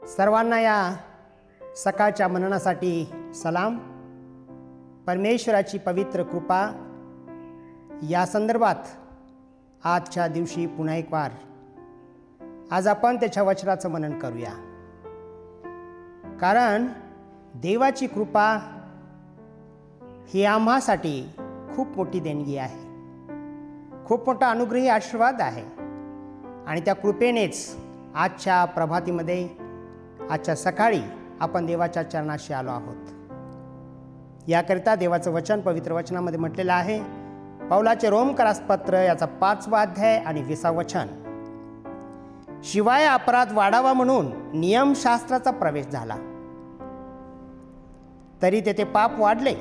सर्वांना या सकाळच्या मननासाठी सलाम। परमेश्वराची पवित्र कृपा या संदर्भात आजच्या दिवशी पुन्हा एक वार आज आपण त्याच्या वचनाचं मनन करूया, कारण देवाची कृपा ही आम्हासाठी खूप मोठी देणगी आहे, खूप मोठा अनुग्रही आशीर्वाद आहे। आणि त्या कृपेनेच आजच्या प्रभातीमध्ये आजच्या सकाळी आपण देवाच्या चरणाशी आलो आहोत। याकरिता देवाचं वचन पवित्र वचनामध्ये म्हटलेलं आहे, पौलाचे रोमकरास पत्र याचा 5वा अध्याय आणि 20वा वचन। शिवाय अपराध वाढावा म्हणून नियमशास्त्राचा प्रवेश झाला, तरी तेथे पाप वाढले,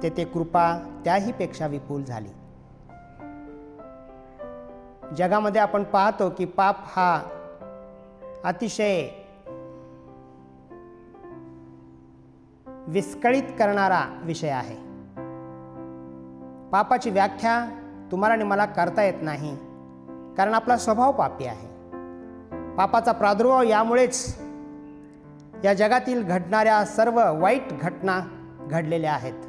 तेथे कृपा त्याही पेक्षा विपुल झाली। जगामध्ये आपण पाहतो की पाप हा अतिशय विस्कळीत करणारा विषय आहे। पापाची व्याख्या तुम्हाला आणि मला करता येत नाही, कारण आपला स्वभाव पापी आहे। पापाचा प्रादुर्भाव यामुळेच या जगातील घडणाऱ्या सर्व वाईट घटना घडलेल्या आहेत।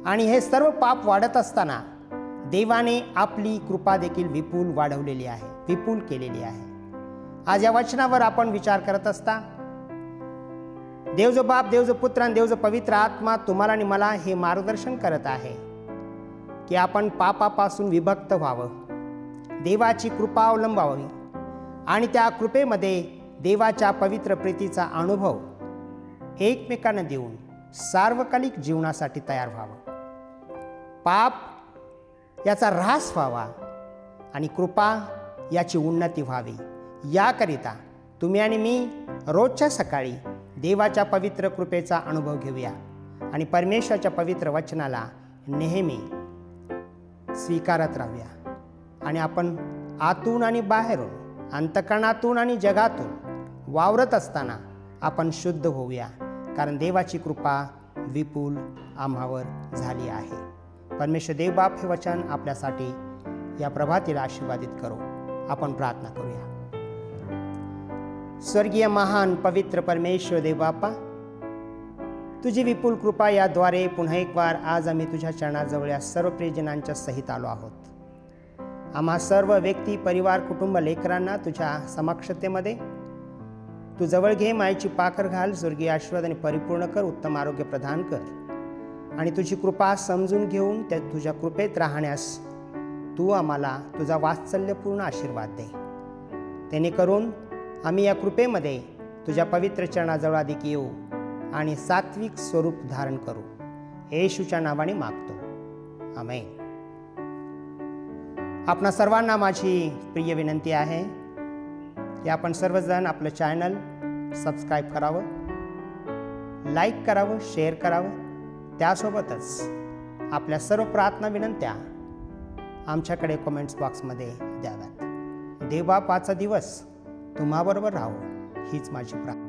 आणि हे सर्व पाप वाढत असताना देवाने आपली कृपा देखील विपुल वाढवलेली आहे, विपुल केलेली आहे। आज या वचनावर आपण विचार करत असता देव जो बाप, देव जो पुत्र आणि देव जो पवित्र आत्मा तुम्हाला आणि मला हे मार्गदर्शन करत आहे की आपण पापापासून विभक्त व्हावं, देवाची कृपा अवलंबावी आणि त्या कृपेमध्ये देवाच्या पवित्र प्रीतीचा अनुभव एकमेकांना देऊन सार्वकालिक जीवनासाठी तयार व्हावं। पाप याचा ऱ्हास व्हावा आणि कृपा याची उन्नती व्हावी, याकरिता तुम्ही आणि मी रोजच्या सकाळी देवाच्या पवित्र कृपेचा अनुभव घेऊया आणि परमेश्वराच्या पवित्र वचनाला नेहमी स्वीकारत राहूया। आणि आपण आतून आणि बाहेरून, अंतःकरणातून आणि जगातून वावरत असताना आपण शुद्ध होऊया, कारण देवाची कृपा विपुल आम्हावर झाली आहे। परमेश्वर देव बाप हे वचन आपल्यासाठी या प्रभातीला आशीर्वादित करो। आपण प्रार्थना करूया। स्वर्गीय महान पवित्र परमेश्वर देव बापा, तुझी विपुल कृपा याद्वारे पुन्हा एक वार आज आम्ही तुझ्या चरणाजवळ या सर्व प्रियजनांच्या सहित आलो आहोत। आम्हा सर्व व्यक्ती, परिवार, कुटुंब, लेकरांना तुझ्या समक्षतेमध्ये तू जवळ घे, मायेची पाकर घाल, स्वर्गीय आशीर्वाद आणि परिपूर्ण कर, उत्तम आरोग्य प्रदान कर आणि तुझी कृपा समजून घेऊन त्या तुझ्या कृपेत राहण्यास तू आम्हाला तुझा वात्सल्यपूर्ण आशीर्वाद दे। त्याने करून आम्ही या कृपेमध्ये तुझ्या पवित्र चरणाजवळ अधिक येऊ आणि सात्विक स्वरूप धारण करू। येशूच्या नावाने मागतो, आमेन। आपणा सर्वांना माझी प्रिय विनंती आहे की आपण सर्वजण आपलं चॅनल सबस्क्राईब करावं, लाईक करावं, शेअर करावं। त्यासोबतच आपल्या सर्व प्रार्थना विनंत्या आमच्याकडे कमेंट्स बॉक्समध्ये द्याव्यात। देवबाप आजचा दिवस तुम्हाबरोबर राहो हीच माझी प्रार्थना।